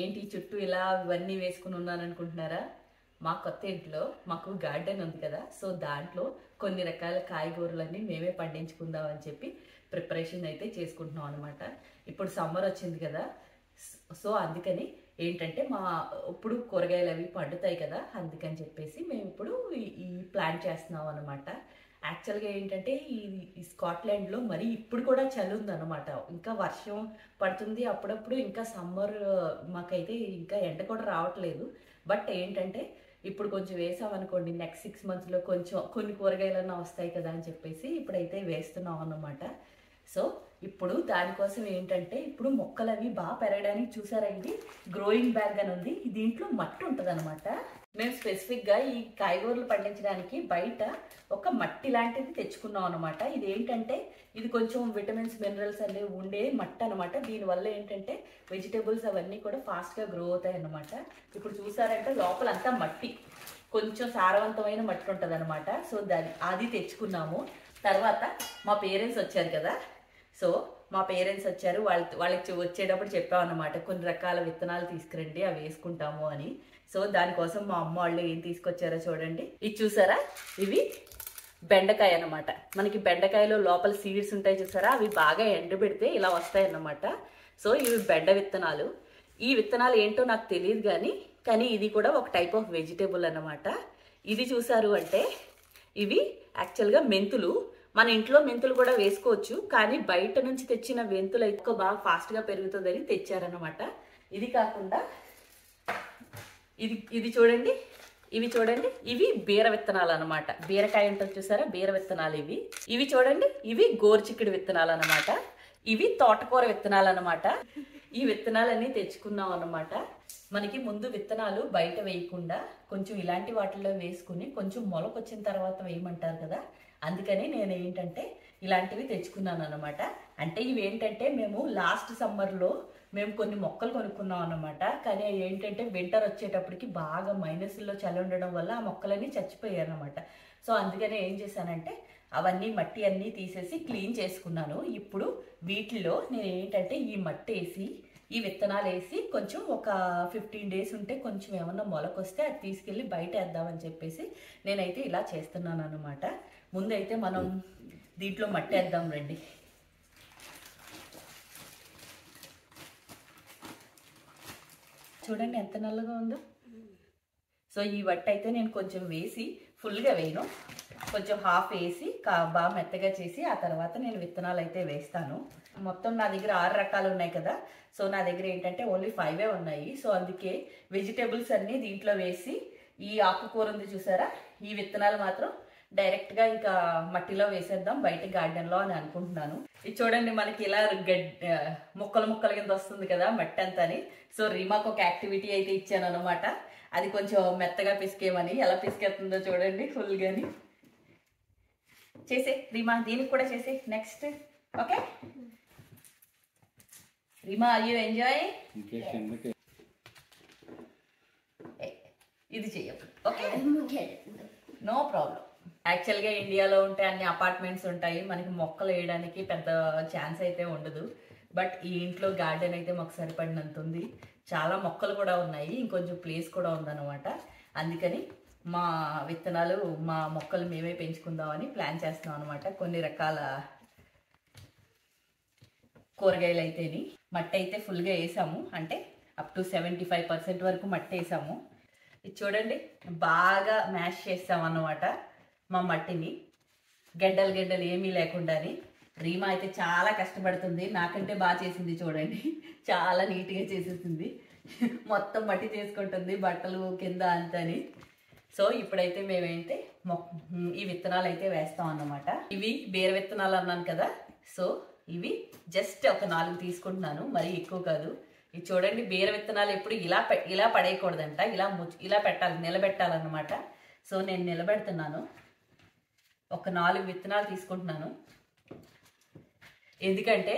ఏంటి చుట్టూ ఇలా ఇవన్నీ వేసుకుని ఉన్నాను అనుకుంటున్నారా? మా కొత్త ఇంట్లో మాకు గార్డెన్ ఉంది కదా, సో దాంట్లో కొన్ని రకాల కాయగూరలన్నీ మేమే పండించుకుందాం అని చెప్పి ప్రిపరేషన్ అయితే చేసుకుంటున్నాం అనమాట. ఇప్పుడు సమ్మర్ వచ్చింది కదా, సో అందుకని ఏంటంటే ఇప్పుడు కూరగాయలు అవి పండుతాయి కదా, అందుకని చెప్పేసి మేము ఇప్పుడు ఈ ప్లాన్ చేస్తున్నాం అనమాట. యాక్చువల్గా ఏంటంటే ఈ స్కాట్లాండ్లో మరి ఇప్పుడు కూడా చలి ఉందన్నమాట. ఇంకా వర్షం పడుతుంది అప్పుడప్పుడు, ఇంకా సమ్మర్ మాకైతే ఇంకా ఎండ కూడా రావట్లేదు. బట్ ఏంటంటే ఇప్పుడు కొంచెం వేసామనుకోండి, నెక్స్ట్ 6 monthsలో కొంచెం కొన్ని కూరగాయలన్నా వస్తాయి కదా అని చెప్పేసి ఇప్పుడైతే వేస్తున్నాం అన్నమాట. సో ఇప్పుడు దానికోసం ఏంటంటే ఇప్పుడు మొక్కలు అవి బాగా పెరగడానికి చూసారా, ఇది గ్రోయింగ్ బ్యాగ్ అని ఉంది, దీంట్లో మట్టి ఉంటుంది అనమాట. మేము స్పెసిఫిక్గా ఈ కాయగూరలు పండించడానికి బయట ఒక మట్టి లాంటిది తెచ్చుకున్నాం అనమాట. ఇది ఏంటంటే ఇది కొంచెం విటమిన్స్ మినరల్స్ అనేవి ఉండే మట్టి అనమాట. దీనివల్ల ఏంటంటే వెజిటేబుల్స్ అవన్నీ కూడా ఫాస్ట్గా గ్రో అవుతాయి అన్నమాట. ఇప్పుడు చూసారంటే లోపలంతా మట్టి, కొంచెం సారవంతమైన మట్టి ఉంటుంది అనమాట. సో అది తెచ్చుకున్నాము. తర్వాత మా పేరెంట్స్ వచ్చారు కదా, సో మా పేరెంట్స్ వచ్చారు, వాళ్ళకి వచ్చేటప్పుడు చెప్పామన్నమాట కొన్ని రకాల విత్తనాలు తీసుకురండి అవి వేసుకుంటాము అని. సో దానికోసం మా అమ్మ వాళ్ళు ఏం తీసుకొచ్చారో చూడండి. ఇది చూసారా, ఇవి బెండకాయ అన్నమాట. మనకి బెండకాయలో లోపల సీడ్స్ ఉంటాయి చూసారా, అవి బాగా ఎండబెడితే ఇలా వస్తాయి అన్నమాట. సో ఇవి బెండ విత్తనాలు. ఈ విత్తనాలు ఏంటో నాకు తెలియదు కానీ ఇది కూడా ఒక టైప్ ఆఫ్ వెజిటేబుల్ అన్నమాట. ఇది చూసారు అంటే ఇవి యాక్చువల్గా మెంతులు. మన ఇంట్లో మెంతులు కూడా వేసుకోవచ్చు, కానీ బయట నుంచి తెచ్చిన మెంతులు అయితే బాగా ఫాస్ట్గా పెరుగుతుందని తెచ్చారనమాట. ఇది కాకుండా ఇది చూడండి, ఇవి చూడండి, ఇవి బీర విత్తనాలు అనమాట. బీరకాయ ఉంటుంది చూసారా, బీర విత్తనాలు ఇవి చూడండి, ఇవి గోరుచిక్కుడు విత్తనాలు అనమాట. ఇవి తోటకూర విత్తనాలు అనమాట. ఈ విత్తనాలన్నీ తెచ్చుకున్నాం అనమాట. మనకి ముందు విత్తనాలు బయట వేయకుండా కొంచెం ఇలాంటి వాటిల్లో వేసుకుని కొంచెం మొలకొచ్చిన తర్వాత వేయమంటారు కదా, అందుకని నేను ఏంటంటే ఇలాంటివి తెచ్చుకున్నాను అనమాట. అంటే ఇవి ఏంటంటే మేము లాస్ట్ సమ్మర్లో మేము కొన్ని మొక్కలు కొనుక్కున్నాం అన్నమాట. కానీ ఏంటంటే వింటర్ వచ్చేటప్పటికి బాగా మైనస్లో చలి ఉండడం వల్ల ఆ మొక్కలన్నీ చచ్చిపోయాయి అన్నమాట. సో అందుకనే ఏం చేశానంటే అవన్నీ మట్టి అన్నీ తీసేసి క్లీన్ చేసుకున్నాను. ఇప్పుడు వీటిలో నేను ఏంటంటే ఈ మట్టి వేసి ఈ విత్తనాలు వేసి కొంచెం ఒక 15 days ఉంటే కొంచెం ఏమన్నా మొలకొస్తే అది తీసుకెళ్ళి బయట వేద్దామని చెప్పేసి నేనైతే ఇలా చేస్తున్నాను అనమాట. ముందైతే మనం దీంట్లో మట్టి వేద్దాం రండి. చూడండి ఎంత నల్లగా ఉందో. సో ఈ మట్టి అయితే నేను కొంచెం వేసి ఫుల్గా వేయను, కొంచెం హాఫ్ వేసి బాగా మెత్తగా చేసి ఆ తర్వాత నేను విత్తనాలు అయితే వేస్తాను. మొత్తం నా దగ్గర 6 రకాలు ఉన్నాయి కదా, సో నా దగ్గర ఏంటంటే ఓన్లీ 5 ఉన్నాయి. సో అందుకే వెజిటేబుల్స్ అన్నీ దీంట్లో వేసి ఈ ఆకుకూర ఉంది చూసారా, ఈ విత్తనాలు మాత్రం డైరెక్ట్గా ఇంకా మట్టిలో వేసేద్దాం బయట గార్డెన్లో అని అనుకుంటున్నాను. ఇది చూడండి మనకి ఇలా ముక్కల కింద వస్తుంది కదా మట్టి అంతా అని. సో రీమాకు ఒక యాక్టివిటీ అయితే ఇచ్చాను అనమాట. అది కొంచెం మెత్తగా పిసికేమని, ఎలా పిసికేస్తుందో చూడండి ఫుల్గాని. చేసే రీమా, దీనికి కూడా చేసే next. Okay Reema, are you enjoy? ఇది చెయ్యదు. Okay no problem. యాక్చువల్గా ఇండియాలో ఉంటే అన్ని అపార్ట్మెంట్స్ ఉంటాయి, మనకి మొక్కలు వేయడానికి పెద్ద ఛాన్స్ అయితే ఉండదు. బట్ ఈ ఇంట్లో గార్డెన్ అయితే మాకు సరిపడినంత ఉంది, చాలా మొక్కలు కూడా ఉన్నాయి, ఇంకొంచెం ప్లేస్ కూడా ఉందన్నమాట. అందుకని మా విత్తనాలు మా మొక్కలు మేమే పెంచుకుందామని ప్లాన్ చేస్తున్నాం అనమాట. కొన్ని రకాల కూరగాయలు అయితేని మట్టి అయితే ఫుల్గా వేసాము, అంటే అప్ టు 75% వరకు మట్టి వేసాము. ఇది చూడండి బాగా మ్యాష్ చేస్తామన్నమాట మా మట్టిని, గడ్డలు ఏమీ లేకుండాని. రీమా అయితే చాలా కష్టపడుతుంది, నాకంటే బాగా చేసింది చూడండి, చాలా నీట్గా చేసేసింది, మొత్తం మట్టి చేసుకుంటుంది బట్టలు కింద అంతని. సో ఇప్పుడైతే మేమైతే ఈ విత్తనాలు అయితే వేస్తాం అన్నమాట. ఇవి బీర విత్తనాలు అన్నాను కదా, సో ఇవి జస్ట్ ఒక 4 తీసుకుంటున్నాను, మరీ ఎక్కువ కాదు. ఇది చూడండి, బీర విత్తనాలు ఎప్పుడు ఇలా పడేయకూడదంట, ఇలా పెట్టాలి, నిలబెట్టాలన్నమాట. సో నేను నిలబెడుతున్నాను, ఒక 4 విత్తనాలు తీసుకుంటున్నాను. ఎందుకంటే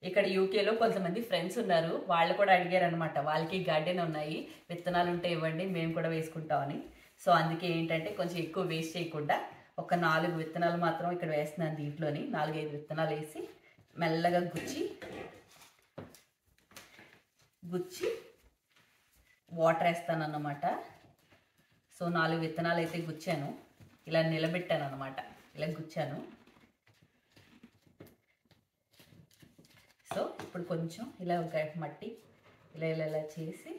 ఇక్కడ యూకేలో కొంతమంది ఫ్రెండ్స్ ఉన్నారు, వాళ్ళు కూడా అడిగారు అనమాట, వాళ్ళకి గార్డెన్ ఉన్నాయి, విత్తనాలు ఉంటే ఇవ్వండి మేము కూడా వేసుకుంటామని. సో అందుకే ఏంటంటే కొంచెం ఎక్కువ వేస్ట్ చేయకుండా ఒక 4 విత్తనాలు మాత్రం ఇక్కడ వేస్తున్నాను. దీంట్లోని 4-5 విత్తనాలు వేసి మెల్లగా గుచ్చి వాటర్ వేస్తాను అన్నమాట. సో 4 విత్తనాలు అయితే గుచ్చాను, ఇలా నిలబెట్టాను అన్నమాట, ఇలా గుచ్చాను. సో ఇప్పుడు కొంచెం ఇలా ఒక మట్టి ఇలా ఇలా ఇలా చేసి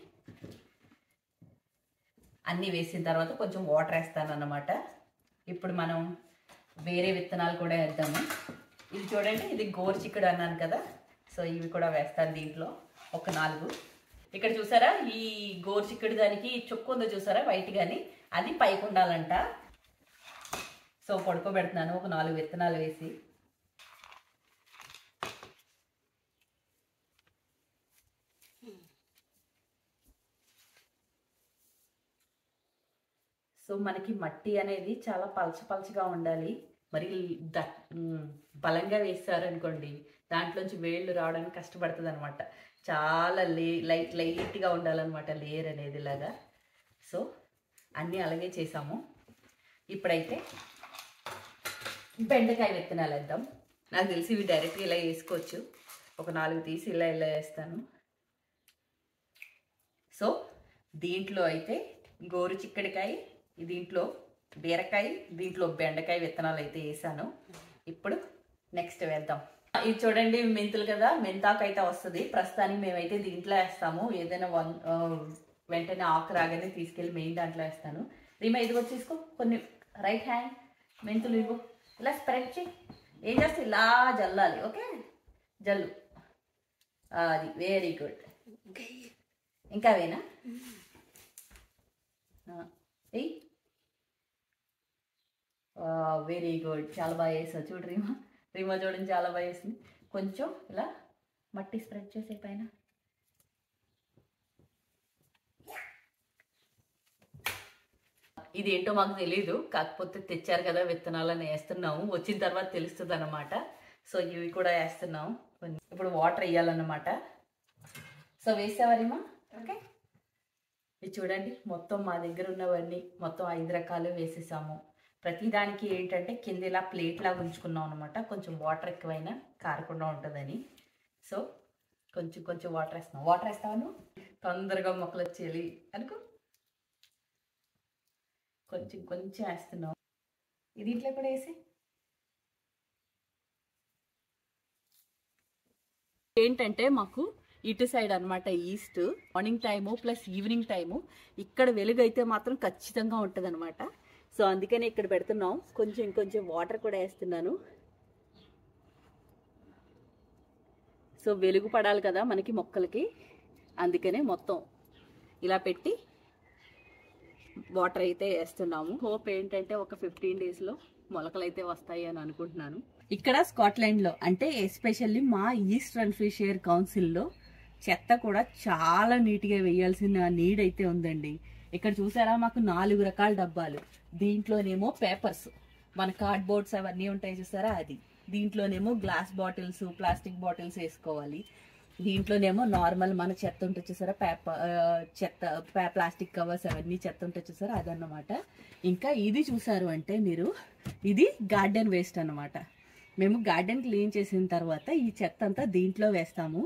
అన్నీ వేసిన తర్వాత కొంచెం వాటర్ వేస్తాను అన్నమాట. ఇప్పుడు మనం వేరే విత్తనాలు కూడా వేద్దాము. ఇది చూడండి, ఇది గోరుచిక్కుడు అన్నాను కదా, సో ఇవి కూడా వేస్తాను దీంట్లో ఒక 4. ఇక్కడ చూసారా, ఈ గోరుచిక్కుడు దానికి చుక్కు ఉందో చూసారా వైట్ కానీ, అది పైకి ఉండాలంట. సో పడుకోబెడుతున్నాను ఒక 4 విత్తనాలు వేసి. సో మనకి మట్టి అనేది చాలా పలచగా ఉండాలి. మరి బలంగా వేస్తారనుకోండి, దాంట్లోంచి వేళ్ళు రావడానికి కష్టపడుతుంది అనమాట. చాలా లైట్గా ఉండాలన్నమాట లేయర్ అనేది ఇలాగా. సో అన్నీ అలాగే చేసాము. ఇప్పుడైతే బెండకాయ విత్తనాలు వేద్దాం. నాకు తెలిసి ఇవి డైరెక్ట్గా ఇలా వేసుకోవచ్చు. ఒక 4 తీసి ఇలా ఇలా వేస్తాను. సో దీంట్లో అయితే గోరు చిక్కడికాయ, దీంట్లో బీరకాయ, దీంట్లో బెండకాయ విత్తనాలు అయితే వేసాను. ఇప్పుడు నెక్స్ట్ వేద్దాం. ఇది చూడండి, మెంతులు కదా, మెంతాకు అయితే వస్తుంది. ప్రస్తుతానికి మేమైతే దీంట్లో వేస్తాము. ఏదైనా వెంటనే ఆకు రాగానే తీసుకెళ్ళి మెయిన్ దాంట్లో వేస్తాను. రీమా ఇదిగో తీసుకో, కొన్ని రైట్ హ్యాండ్ మెంతులు ఇవ్వు, ఇలా స్ప్రెడ్ చేయి. ఏం చేస్తే ఇలా జల్లాలి. ఓకే, జల్లు. అది వెరీ గుడ్. ఇంకా వేనా వెరీ గుడ్, చాలా బాగా వేసావు. చూడు రీమా చూడండి, చాలా బాగా వేసింది. కొంచెం ఇలా మట్టి స్ప్రెడ్ చేసే పైన. ఇది ఏంటో మాకు తెలీదు, కాకపోతే తెచ్చారు కదా విత్తనాలని వేస్తున్నాము. వచ్చిన తర్వాత తెలుస్తుంది అన్నమాట. సో ఇవి కూడా వేస్తున్నాము. ఇప్పుడు వాటర్ వేయాలన్నమాట. సో వేసావా రీమా? ఓకే, ఇది చూడండి, మొత్తం మా దగ్గర ఉన్నవన్నీ మొత్తం 5 రకాలు వేసేసాము. ప్రతిదానికి ఏంటంటే కింద ఇలా ప్లేట్ లాగా ఉంచుకున్నాం అనమాట, కొంచెం వాటర్ ఎక్కువైనా కారకుండా ఉంటుందని. సో కొంచెం కొంచెం వాటర్ వేస్తున్నాం. వాటర్ వేస్తాను, తొందరగా మొక్కలు వచ్చేయాలి అనుకో. కొంచెం కొంచెం వేస్తున్నాం. ఇది ఇంట్లో కూడా వేసి ఏంటంటే మాకు ఇటు సైడ్ అనమాట, east, morning time plus evening time ఇక్కడ వెలుగు అయితే మాత్రం ఖచ్చితంగా ఉంటుంది అనమాట. సో అందుకనే ఇక్కడ పెడుతున్నాం. కొంచెం ఇంకొంచెం వాటర్ కూడా వేస్తున్నాను. సో వెలుగు పడాలి కదా మనకి మొక్కలకి, అందుకనే మొత్తం ఇలా పెట్టి వాటర్ అయితే వేస్తున్నాము. హోప్ ఏంటంటే ఒక 15 డేస్లో మొలకలు అయితే వస్తాయి అని అనుకుంటున్నాను. ఇక్కడ స్కాట్లాండ్లో అంటే ఎస్పెషల్లీ మా ఈస్టర్న్ ఫ్రీ షేర్ కౌన్సిల్లో చెత్త కూడా చాలా నీట్గా వేయాల్సిన నీడ్ అయితే ఉందండి. ఇక్కడ చూసారా, మాకు 4 రకాల డబ్బాలు. దీంట్లోనేమో పేపర్స్, మన కార్డ్బోర్డ్స్ అవన్నీ ఉంటాయి చూసారా, అది. దీంట్లోనేమో గ్లాస్ బాటిల్స్, ప్లాస్టిక్ బాటిల్స్ వేసుకోవాలి. దీంట్లోనేమో నార్మల్ మన చెత్త ఉంటుంది చూసారా, ప్లాస్టిక్ కవర్స్ అవన్నీ చెత్త ఉంటుంది చూసారా, అదన్నమాట. ఇంకా ఇది చూసారు అంటే మీరు, ఇది గార్డెన్ వేస్ట్ అన్నమాట. మేము గార్డెన్ క్లీన్ చేసిన తర్వాత ఈ చెత్త అంతా దీంట్లో వేస్తాము.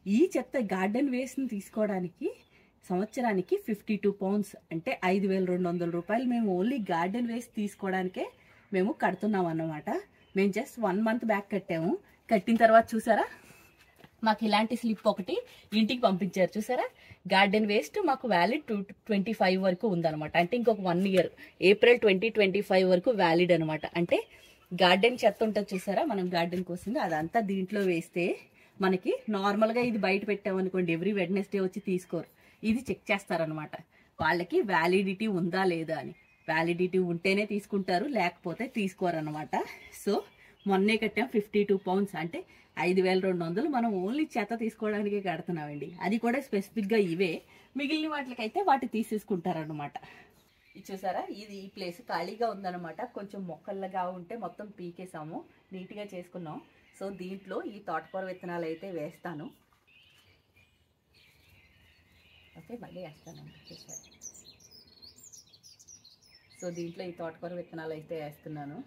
ఈ చెత్త గార్డెన్ వేస్ట్ని తీసుకోవడానికి సంవత్సరానికి 52 పౌండ్స్ అంటే 5200 రూపాయలు మేము ఓన్లీ గార్డెన్ వేస్ట్ తీసుకోవడానికే మేము కడుతున్నాం అన్నమాట. మేము జస్ట్ 1 మంత్ బ్యాక్ కట్టాము. కట్టిన తర్వాత చూసారా, మాకు ఇలాంటి స్లిప్ ఒకటి ఇంటికి పంపించారు చూసారా. గార్డెన్ వేస్ట్ మాకు వ్యాలిడ్ 2025 వరకు ఉందన్నమాట. అంటే ఇంకొక 1 ఇయర్, ఏప్రిల్ 2025 వరకు వ్యాలిడ్ అనమాట. అంటే గార్డెన్ చెత్త ఉంటుంది చూసారా, మనం గార్డెన్ కోసం అదంతా దీంట్లో వేస్తే మనకి నార్మల్గా ఇది బయట పెట్టామనుకోండి, ఎవ్రీ వెడ్నెస్డే వచ్చి తీసుకోరు. ఇది చెక్ చేస్తారనమాట, వాళ్ళకి వ్యాలిడిటీ ఉందా లేదా అని. వ్యాలిడిటీ ఉంటేనే తీసుకుంటారు, లేకపోతే తీసుకోరనమాట. సో మొన్నే కట్టాం 52 పౌండ్స్ అంటే 5200 మనం ఓన్లీ చెత్త తీసుకోవడానికి కడుతున్నామండి. అది కూడా స్పెసిఫిక్గా ఇవే, మిగిలిన వాటికైతే వాటి తీసేసుకుంటారనమాట. ఇది చూసారా, ఇది ఈ ప్లేస్ ఖాళీగా ఉందన్నమాట. కొంచెం మొక్కలుగా ఉంటే మొత్తం పీకేసాము, నీట్గా చేసుకున్నాం. సో దీంట్లో ఈ తోటకూర విత్తనాలు అయితే వేస్తాను. ఓకే, మళ్ళీ వేస్తాను. సో దీంట్లో ఈ తోటకూర విత్తనాలు అయితే వేస్తున్నాను.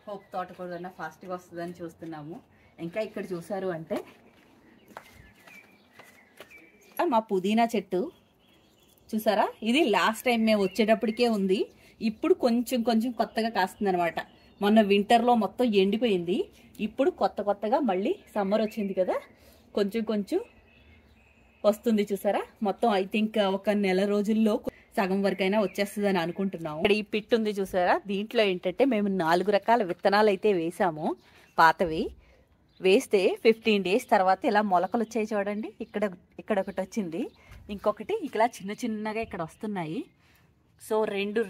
హోప్ తోటకూర ఫాస్ట్గా వస్తుందని చూస్తున్నాము. ఇంకా ఇక్కడ చూసారు అంటే మా పుదీనా చెట్టు చూసారా, ఇది లాస్ట్ టైం మేము వచ్చేటప్పటికే ఉంది. ఇప్పుడు కొంచెం కొంచెం కొత్తగా కాస్తుంది అనమాట. మొన్న వింటర్లో మొత్తం ఎండిపోయింది. ఇప్పుడు కొత్తగా మళ్ళీ సమ్మర్ వచ్చింది కదా, కొంచెం కొంచెం వస్తుంది చూసారా. మొత్తం ఐ థింక్ ఒక నెల రోజుల్లో సగం వరకైనా వచ్చేస్తుంది అని అనుకుంటున్నాము. ఇక్కడ ఈ పిట్ ఉంది చూసారా, దీంట్లో ఏంటంటే మేము 4 రకాల విత్తనాలు అయితే వేసాము. పాతవి వేస్తే 15 డేస్ తర్వాత ఇలా మొలకలు వచ్చాయి చూడండి. ఇక్కడ ఒకటి వచ్చింది, ఇంకొకటి ఇలా చిన్న చిన్నగా ఇక్కడ వస్తున్నాయి. సో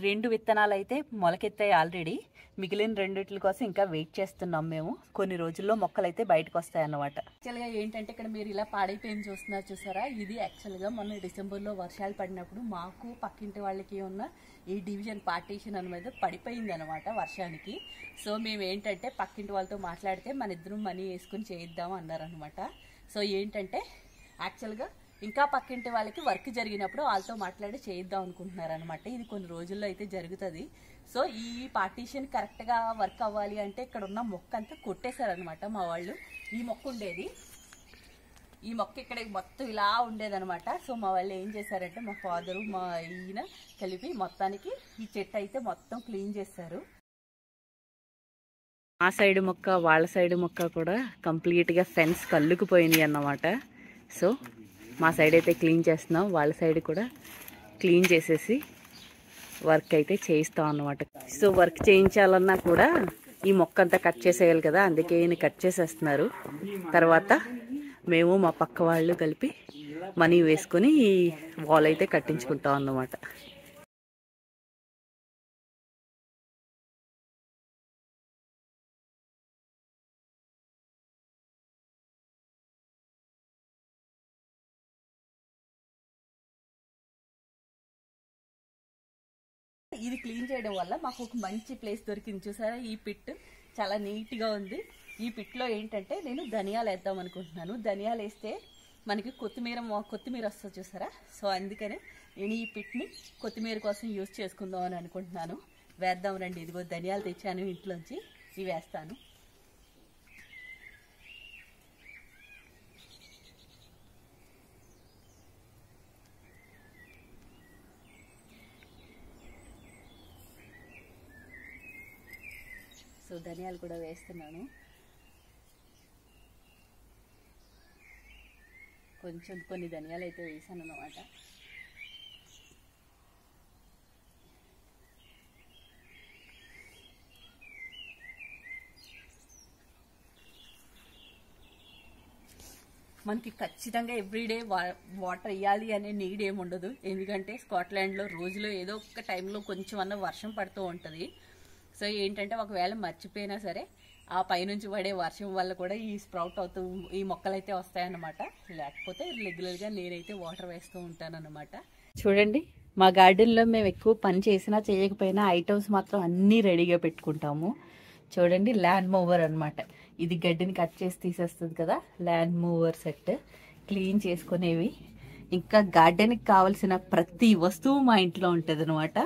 రెండు విత్తనాలు అయితే మొలకెత్తాయి ఆల్రెడీ. మిగిలిన రెండిట్ల కోసం ఇంకా వెయిట్ చేస్తున్నాం మేము. కొన్ని రోజుల్లో మొక్కలు అయితే బయటకు వస్తాయి అన్నమాట. యాక్చువల్గా ఏంటంటే ఇక్కడ మీరు ఇలా పాడైపోయింది చూస్తున్నారు చూసారా, ఇది యాక్చువల్గా మొన్న డిసెంబర్లో వర్షాలు పడినప్పుడు మాకు పక్కింటి వాళ్ళకి ఉన్న ఈ డివిజన్ పార్టీషన్ అనేది పడిపోయింది అనమాట వర్షానికి. సో మేము ఏంటంటే పక్కింటి వాళ్ళతో మాట్లాడితే మన ఇద్దరం మనీ వేసుకుని చేయిద్దాం అన్నారనమాట. సో ఏంటంటే యాక్చువల్గా ఇంకా పక్కింటి వాళ్ళకి వర్క్ జరిగినప్పుడు వాళ్ళతో మాట్లాడి చేయిద్దాం అనుకుంటున్నారు అనమాట. ఇది కొన్ని రోజుల్లో అయితే జరుగుతుంది. సో ఈ పార్టీషన్ కరెక్ట్గా వర్క్ అవ్వాలి అంటే ఇక్కడ ఉన్న మొక్క అంతా కొట్టేశారనమాట మా వాళ్ళు. ఈ మొక్క ఉండేది, ఈ మొక్క ఇక్కడ మొత్తం ఇలా ఉండేదనమాట. సో మా వాళ్ళు ఏం చేశారంటే మా ఫాదరు మా ఈయన కలిపి మొత్తానికి ఈ చెట్టు అయితే మొత్తం క్లీన్ చేశారు. ఆ సైడ్ మొక్క వాళ్ళ సైడ్ మొక్క కూడా కంప్లీట్గా ఫెన్స్ కల్లుకుపోయింది అన్నమాట. సో మా సైడ్ అయితే క్లీన్ చేస్తున్నాం, వాళ్ళ సైడ్ కూడా క్లీన్ చేసేసి వర్క్ అయితే చేయిస్తాం అన్నమాట. సో వర్క్ చేయించాలన్నా కూడా ఈ మొక్క అంతా కట్ చేసేయాలి కదా, అందుకే ఈయన కట్ చేసేస్తున్నారు. తర్వాత మేము మా పక్క వాళ్ళు కలిపి మనీ వేసుకొని ఈ వాల్ అయితే కట్టించుకుంటాం అన్నమాట. ఇది క్లీన్ చేయడం వల్ల మాకు ఒక మంచి ప్లేస్ దొరికింది చూసారా. ఈ పిట్ చాలా నీట్గా ఉంది. ఈ పిట్లో ఏంటంటే నేను ధనియాలు వేద్దాం అనుకుంటున్నాను. ధనియాలు వేస్తే మనకి కొత్తిమీర వస్తుంది చూసారా. సో అందుకనే నేను ఈ పిట్ని కొత్తిమీర కోసం యూజ్ చేసుకుందాం అని అనుకుంటున్నాను. వేద్దాం రండి. ఇదిగో ధనియాలు తెచ్చాను ఇంట్లోంచి, ఇవి వేస్తాను. సో ధనియాలు కూడా వేస్తున్నాను. కొన్ని ధనియాలు అయితే వేసాను అన్నమాట. మనకి ఖచ్చితంగా ఎవ్రీడే వాటర్ వేయాలి అనే నీడ్ ఏమి ఉండదు. ఎందుకంటే స్కాట్లాండ్లో రోజులో ఏదో ఒక టైంలో కొంచెం అన్న వర్షం పడుతూ ఉంటుంది. సో ఏంటంటే ఒకవేళ మర్చిపోయినా సరే ఆ పైనుంచి పడే వర్షం వల్ల కూడా ఈ స్ప్రౌట్ అవుతూ ఈ మొక్కలు అయితే వస్తాయన్నమాట. లేకపోతే రెగ్యులర్గా నేనైతే వాటర్ వేస్తూ ఉంటానన్నమాట. చూడండి, మా గార్డెన్లో మేము ఎక్కువ పని చేసినా చేయకపోయినా ఐటమ్స్ మాత్రం అన్నీ రెడీగా పెట్టుకుంటాము. చూడండి, ల్యాండ్ మూవర్ అనమాట. ఇది గడ్డిని కట్ చేసి తీసేస్తుంది కదా, ల్యాండ్ మూవర్ సెట్. క్లీన్ చేసుకునేవి, ఇంకా గార్డెన్కి కావాల్సిన ప్రతి వస్తువు మా ఇంట్లో ఉంటుంది అనమాట.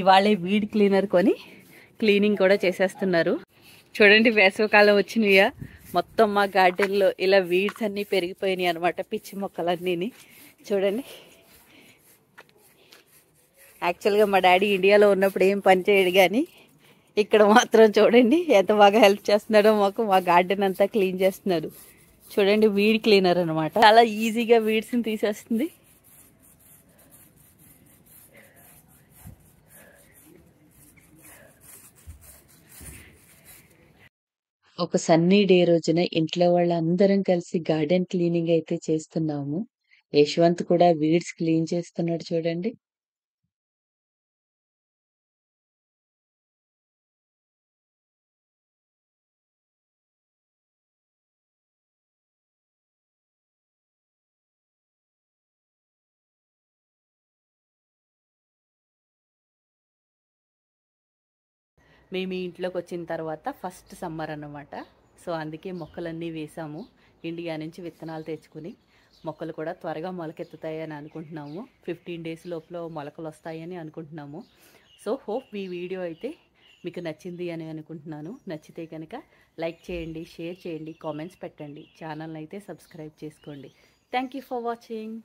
ఇవాళే వీడ్ క్లీనర్ కొని క్లీనింగ్ కూడా చేసేస్తున్నారు. చూడండి, వేసవికాలం వచ్చినవియా మొత్తం మా గార్డెన్లో ఇలా వీడ్స్ అన్నీ పెరిగిపోయినాయి అనమాట, పిచ్చి మొక్కలన్నీ. చూడండి, యాక్చువల్గా మా డాడీ ఇండియాలో ఉన్నప్పుడు ఏం పని చేయడు, కానీ ఇక్కడ మాత్రం చూడండి ఎంత బాగా హెల్ప్ చేస్తున్నాడో మాకు. మా గార్డెన్ అంతా క్లీన్ చేస్తున్నాడు. చూడండి, వీడ్ క్లీనర్ అనమాట. చాలా ఈజీగా వీడ్స్ని తీసేస్తుంది. ఒక సన్నీ డే రోజున ఇంట్లో వాళ్ళందరం కలిసి గార్డెన్ క్లీనింగ్ అయితే చేస్తున్నాము. యశ్వంత్ కూడా వీడ్స్ క్లీన్ చేస్తున్నాడు చూడండి. మేము ఈ ఇంట్లోకి వచ్చిన తర్వాత ఫస్ట్ సమ్మర్ అన్నమాట. సో అందుకే మొక్కలన్నీ వేసాము. ఇండియా నుంచి విత్తనాలు తెచ్చుకుని మొక్కలు కూడా త్వరగా మొలకెత్తుతాయి అని అనుకుంటున్నాము. 15 డేస్ లోపల మొలకలు వస్తాయని అనుకుంటున్నాము. సో హోప్ ఈ వీడియో అయితే మీకు నచ్చింది అని అనుకుంటున్నాను. నచ్చితే కనుక లైక్ చేయండి, షేర్ చేయండి, కామెంట్స్ పెట్టండి, ఛానల్ని అయితే సబ్స్క్రైబ్ చేసుకోండి. Thank you for watching.